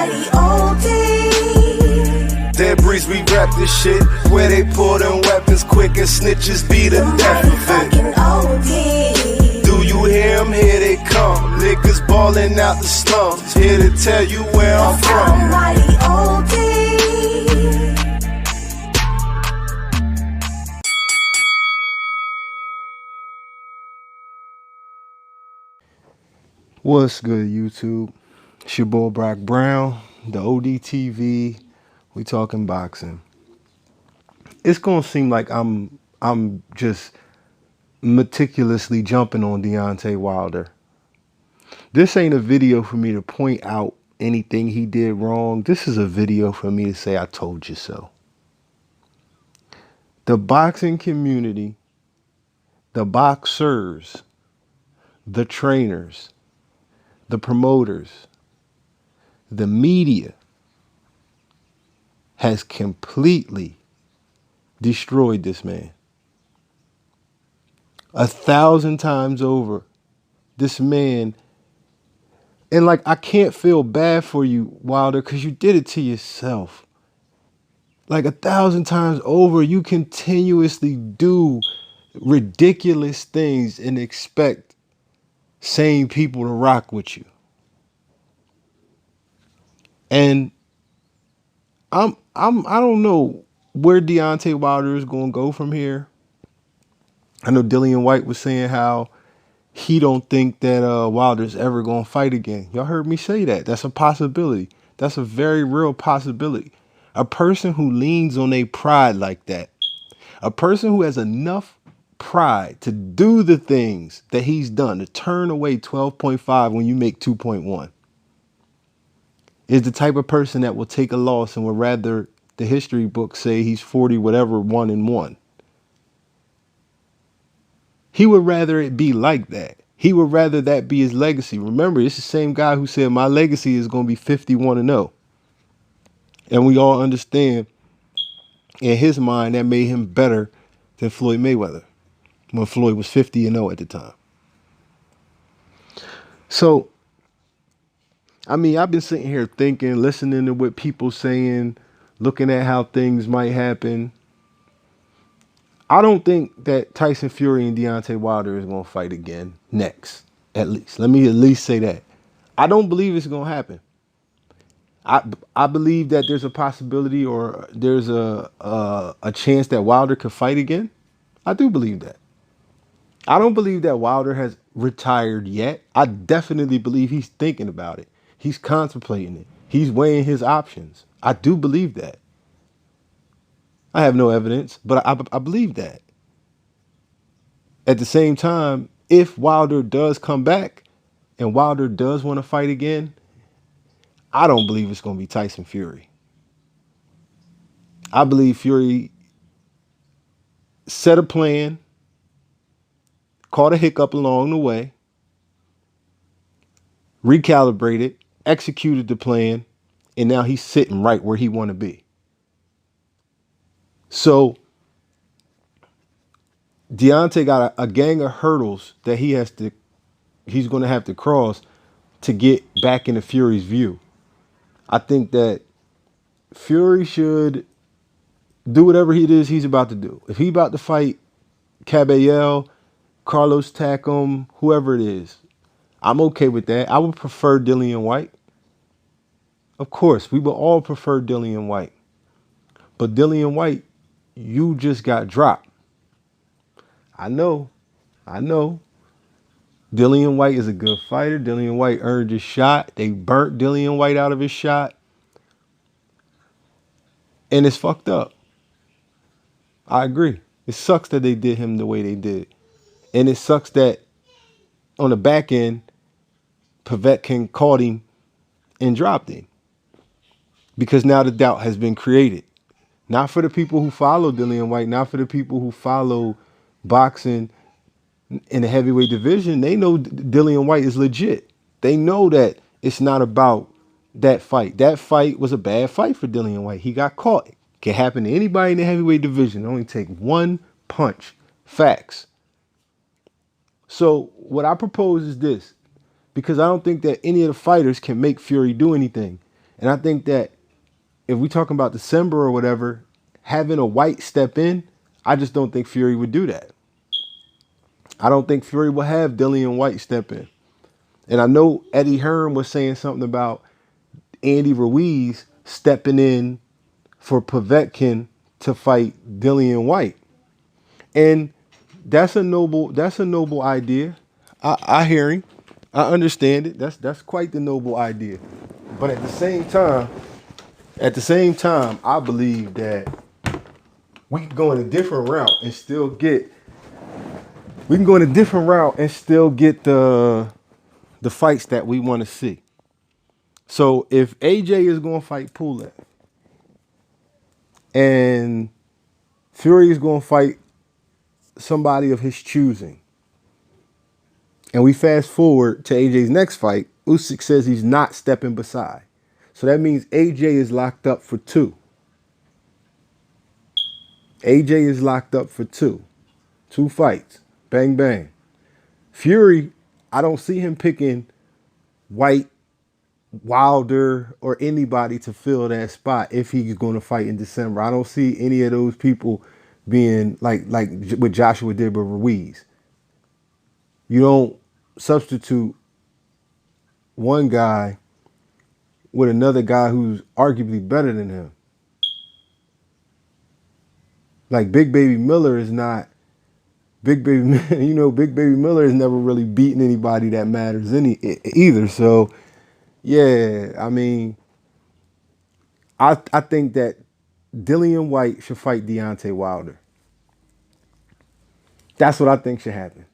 mighty OD. Dead breeze, we rap this shit. Where they pull them weapons quick and snitches be the death of it. OD. Do you hear them? Here they come. Liquors balling out the slums. Here to tell you where I'm from. Mighty OD. What's good, YouTube? It's your boy Brock Brown, the ODTV. We talking boxing. It's gonna seem like I'm just meticulously jumping on Deontay Wilder. This ain't a video for me to point out anything he did wrong. This is a video for me to say I told you so. The boxing community, the boxers, the trainers, the promoters, the media has completely destroyed this man. 1,000 times over, this man, and like, I can't feel bad for you, Wilder, because you did it to yourself. Like 1,000 times over, you continuously do ridiculous things and expect sane people to rock with you. And I don't know where Deontay Wilder is going to go from here. I know Dillian Whyte was saying how he don't think that Wilder's ever going to fight again. Y'all heard me say that. That's a possibility. That's a very real possibility. A person who leans on their pride like that, a person who has enough pride to do the things that he's done, to turn away 12.5 when you make 2.1, is the type of person that will take a loss and would rather the history books say he's 40 whatever 1-1. He would rather it be like that. He would rather that be his legacy. Remember, it's the same guy who said my legacy is going to be 51-0. And we all understand, in his mind, that made him better than Floyd Mayweather when Floyd was 50-0 at the time. So, I mean, I've been sitting here thinking, listening to what people saying, looking at how things might happen. I don't think that Tyson Fury and Deontay Wilder is going to fight again next, at least. Let me at least say that. I don't believe it's going to happen. I believe that there's a possibility, or there's a chance that Wilder could fight again. I do believe that. I don't believe that Wilder has retired yet. I definitely believe he's thinking about it. He's contemplating it. He's weighing his options. I do believe that. I have no evidence, but I believe that. At the same time, if Wilder does come back and Wilder does want to fight again, I don't believe it's going to be Tyson Fury. I believe Fury set a plan, caught a hiccup along the way, recalibrated, executed the plan, and now he's sitting right where he want to be. So Deontay got a gang of hurdles that he's going to have to cross to get back into Fury's view. I think that Fury should do whatever it is he's about to do. If he's about to fight Caballero, Carlos Takam, whoever it is, I'm okay with that. I would prefer Dillian Whyte. Of course, we would all prefer Dillian Whyte. But Dillian Whyte, you just got dropped. I know. Dillian Whyte is a good fighter. Dillian Whyte earned his shot. They burnt Dillian Whyte out of his shot. And it's fucked up. I agree. It sucks that they did him the way they did. And it sucks that on the back end, Povetkin caught him and dropped him. Because now the doubt has been created. Not for the people who follow Dillian Whyte, not for the people who follow boxing in the heavyweight division. They know Dillian Whyte is legit. They know that it's not about that fight. That fight was a bad fight for Dillian Whyte. He got caught. It can happen to anybody in the heavyweight division. It only take one punch. Facts. So what I propose is this, because I don't think that any of the fighters can make Fury do anything. And I think that if we talking about December or whatever, having a Whyte step in, I just don't think Fury would do that. I don't think Fury will have Dillian Whyte step in. And I know Eddie Hearn was saying something about Andy Ruiz stepping in for Povetkin to fight Dillian Whyte. And that's a noble idea. I hear him. I understand it. That's quite the noble idea. But at the same time, I believe that we can go in a different route and still get the fights that we want to see. So if AJ is going to fight Pulev and Fury is going to fight somebody of his choosing, and we fast forward to AJ's next fight, Usyk says he's not stepping beside. So that means AJ is locked up for two. AJ is locked up for two. Two fights. Bang, bang. Fury, I don't see him picking Whyte, Wilder, or anybody to fill that spot if he's going to fight in December. I don't see any of those people being like what Joshua did with Ruiz. You don't substitute one guy with another guy who's arguably better than him. Like Big Baby Miller is not Big Baby. Big Baby Miller has never really beaten anybody that matters either. So yeah, I mean, I think that Dillian Whyte should fight Deontay Wilder. That's what I think should happen.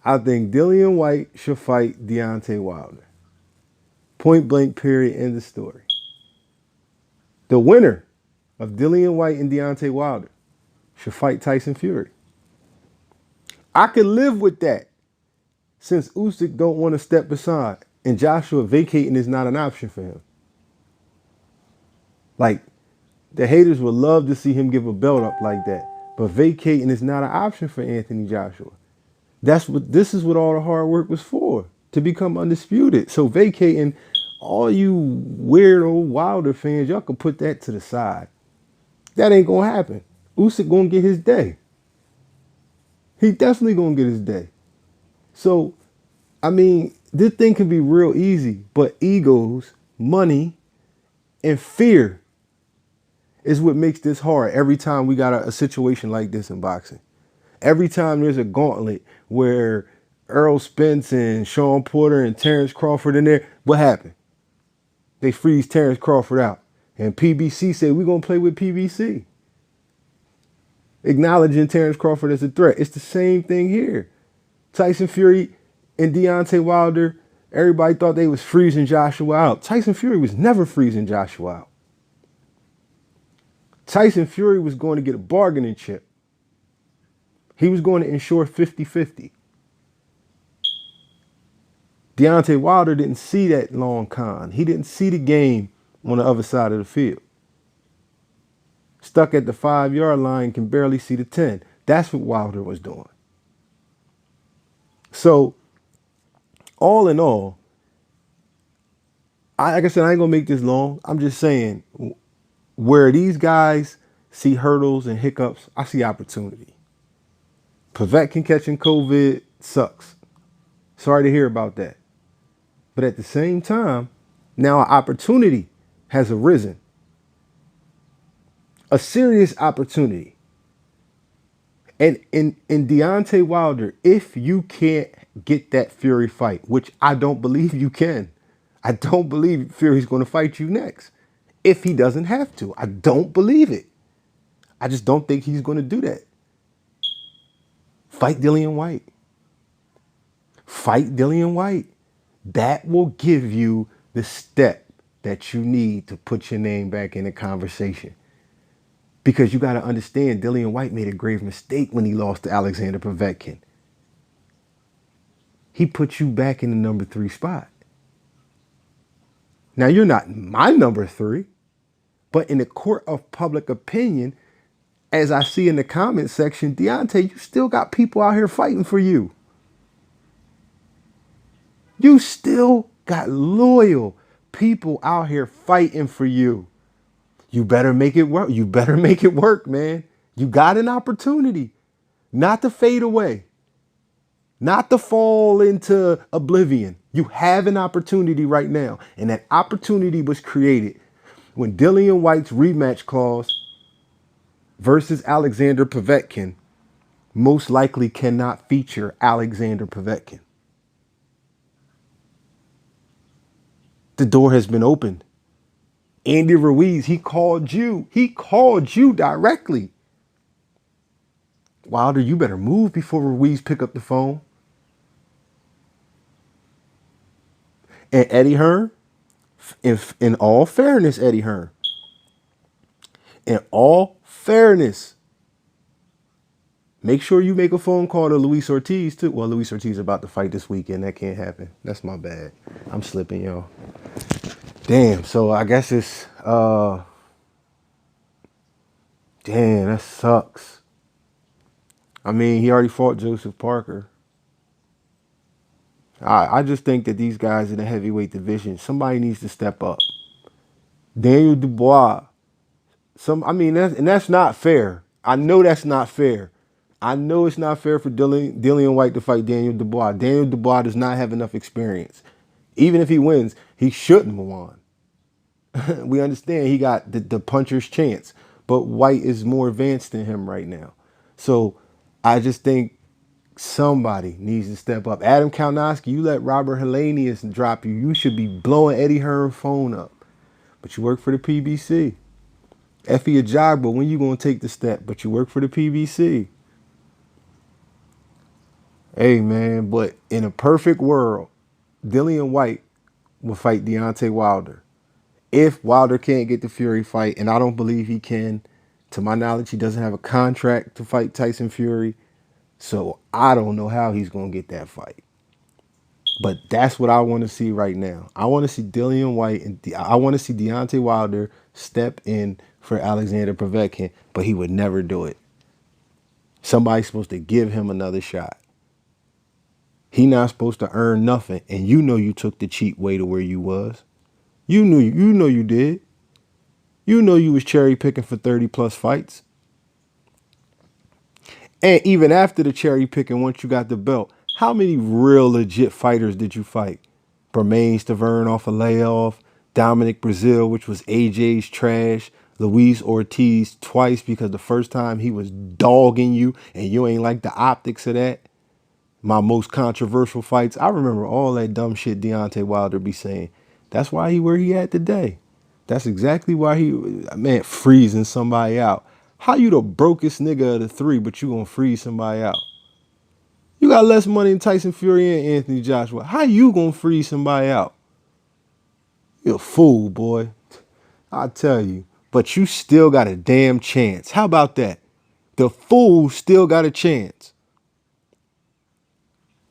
I think Dillian Whyte should fight Deontay Wilder. Point blank, period, end of story. The winner of Dillian Whyte and Deontay Wilder should fight Tyson Fury. I could live with that since Usyk don't want to step aside and Joshua vacating is not an option for him. Like, the haters would love to see him give a belt up like that, but vacating is not an option for Anthony Joshua. This is what all the hard work was for, to become undisputed. So vacating, all you weirdo Wilder fans, y'all can put that to the side. That ain't gonna happen. Usyk gonna get his day. He definitely gonna get his day. So, I mean, this thing can be real easy, but egos, money, and fear is what makes this hard every time we got a situation like this in boxing. Every time there's a gauntlet where Earl Spence and Sean Porter and Terrence Crawford in there, what happened? They freeze Terrence Crawford out. And PBC said, we're going to play with PBC. Acknowledging Terrence Crawford as a threat. It's the same thing here. Tyson Fury and Deontay Wilder, everybody thought they was freezing Joshua out. Tyson Fury was never freezing Joshua out. Tyson Fury was going to get a bargaining chip. He was going to ensure 50-50. Deontay Wilder didn't see that long con. He didn't see the game on the other side of the field. Stuck at the 5-yard line, can barely see the 10. That's what Wilder was doing. So, all in all, like I said, I ain't going to make this long. I'm just saying, where these guys see hurdles and hiccups, I see opportunity. Povetkin catching COVID sucks. Sorry to hear about that. But at the same time, now an opportunity has arisen. A serious opportunity. And in Deontay Wilder, if you can't get that Fury fight, which I don't believe you can, I don't believe Fury's going to fight you next. If he doesn't have to. I don't believe it. I just don't think he's going to do that. Fight Dillian Whyte. Fight Dillian Whyte. That will give you the step that you need to put your name back in the conversation. Because you got to understand, Dillian Whyte made a grave mistake when he lost to Alexander Povetkin. He put you back in the number 3 spot. Now, you're not my number 3, but in the court of public opinion, as I see in the comment section, Deontay, you still got people out here fighting for you. You still got loyal, people out here fighting for you. You better make it work. You better make it work, man. You got an opportunity not to fade away, not to fall into oblivion. You have an opportunity right now. And that opportunity was created when Dillian Whyte's rematch clause versus Alexander Povetkin most likely cannot feature Alexander Povetkin. The door has been opened. Andy Ruiz, he called you. He called you directly. Wilder, you better move before Ruiz pick up the phone. And Eddie Hearn, in all fairness, Eddie Hearn, in all fairness, make sure you make a phone call to Luis Ortiz too. Well, Luis Ortiz is about to fight this weekend. That can't happen. That's my bad. I'm slipping, y'all. Damn, so I guess it's damn, that sucks. I mean, he already fought Joseph Parker. I just think that these guys in the heavyweight division, somebody needs to step up. Daniel Dubois. That's not fair. I know that's not fair. I know it's not fair for Dillian Whyte to fight Daniel Dubois. Daniel Dubois does not have enough experience. Even if he wins, he shouldn't have won. We understand he got the puncher's chance, but Whyte is more advanced than him right now. So I just think somebody needs to step up. Adam Kalnoski, you let Robert Helenius drop you. You should be blowing Eddie Hearn's phone up. But you work for the PBC. Effie Ajagba, when you going to take the step? But you work for the PBC. Hey, man, but in a perfect world, Dillian Whyte will fight Deontay Wilder. If Wilder can't get the Fury fight, and I don't believe he can, to my knowledge, he doesn't have a contract to fight Tyson Fury. So I don't know how he's going to get that fight. But that's what I want to see right now. I want to see Dillian Whyte and I want to see Deontay Wilder step in for Alexander Povetkin, but he would never do it. Somebody's supposed to give him another shot. He not supposed to earn nothing, and you know you took the cheap way to where you was. You know you did. You know you was cherry picking for 30 plus fights. And even after the cherry picking, once you got the belt, how many real legit fighters did you fight? Bermain Stavern off a layoff, Dominic Brazil, which was AJ's trash, Luis Ortiz twice because the first time he was dogging you and you ain't like the optics of that. My most controversial fights. I remember all that dumb shit Deontay Wilder be saying. That's why he where he at today. That's exactly why he, man, freezing somebody out. How you the brokest nigga of the three, but you gonna freeze somebody out? You got less money than Tyson Fury and Anthony Joshua. How you gonna freeze somebody out? You're a fool, boy. I tell you. But you still got a damn chance. How about that? The fool still got a chance.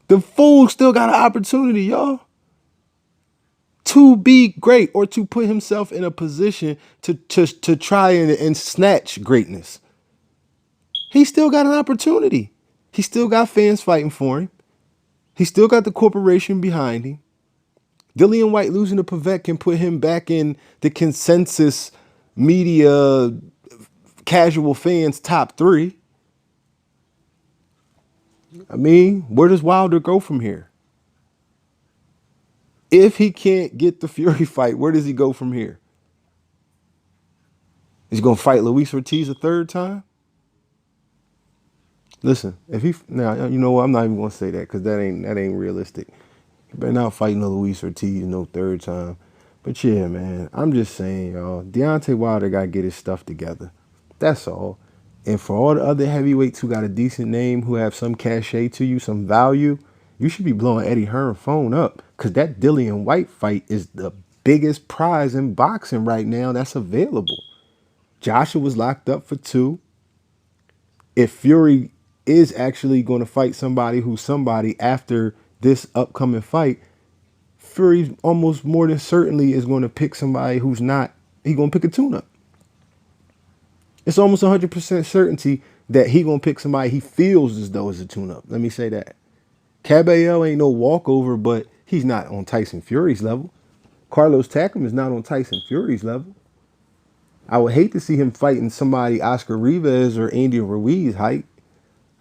The fool still got an opportunity, y'all. To be great or to put himself in a position to try and snatch greatness. He still got an opportunity. He still got fans fighting for him. He still got the corporation behind him. Dillian Whyte losing to Povetkin put him back in the consensus media casual fans top 3. I mean, where does Wilder go from here? If he can't get the Fury fight, where does he go from here? Is he going to fight Luis Ortiz a third time? Listen, if he now, you know what? I'm not even going to say that because that ain't realistic. He better not fight no Luis Ortiz no third time. But yeah, man, I'm just saying, y'all, Deontay Wilder got to get his stuff together. That's all. And for all the other heavyweights who got a decent name, who have some cachet to you, some value, you should be blowing Eddie Hearn's phone up because that Dillian Whyte fight is the biggest prize in boxing right now that's available. Joshua was locked up for 2. If Fury is actually going to fight somebody who's somebody after this upcoming fight, Fury almost more than certainly is going to pick somebody who's not. He's going to pick a tune-up. It's almost 100% certainty that he going to pick somebody he feels as though is a tune-up. Let me say that. Cabello ain't no walkover, but he's not on Tyson Fury's level. Carlos Takam is not on Tyson Fury's level. I would hate to see him fighting somebody Oscar Rivas or Andy Ruiz height.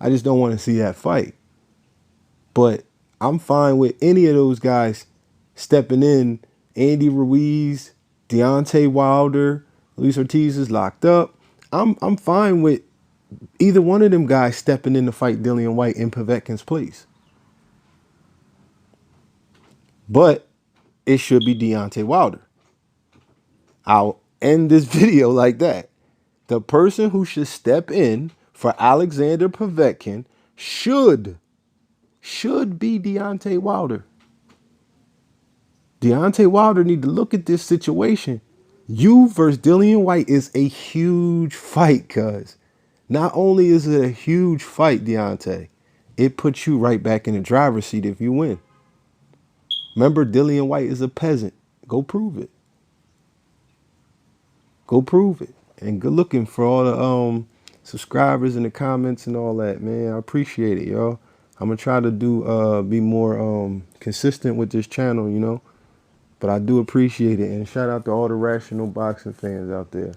I just don't want to see that fight. But I'm fine with any of those guys stepping in. Andy Ruiz, Deontay Wilder, Luis Ortiz is locked up. I'm fine with either one of them guys stepping in to fight Dillian Whyte in Povetkin's place. But it should be Deontay Wilder. I'll end this video like that. The person who should step in for Alexander Povetkin should be Deontay Wilder. Deontay Wilder need to look at this situation. You versus Dillian Whyte is a huge fight, cuz. Not only is it a huge fight, Deontay, it puts you right back in the driver's seat if you win. Remember, Dillian Whyte is a peasant. Go prove it. Go prove it. And good looking for all the subscribers in the comments and all that, man. I appreciate it, y'all. I'm gonna try to be more consistent with this channel, you know. But I do appreciate it. And shout out to all the rational boxing fans out there.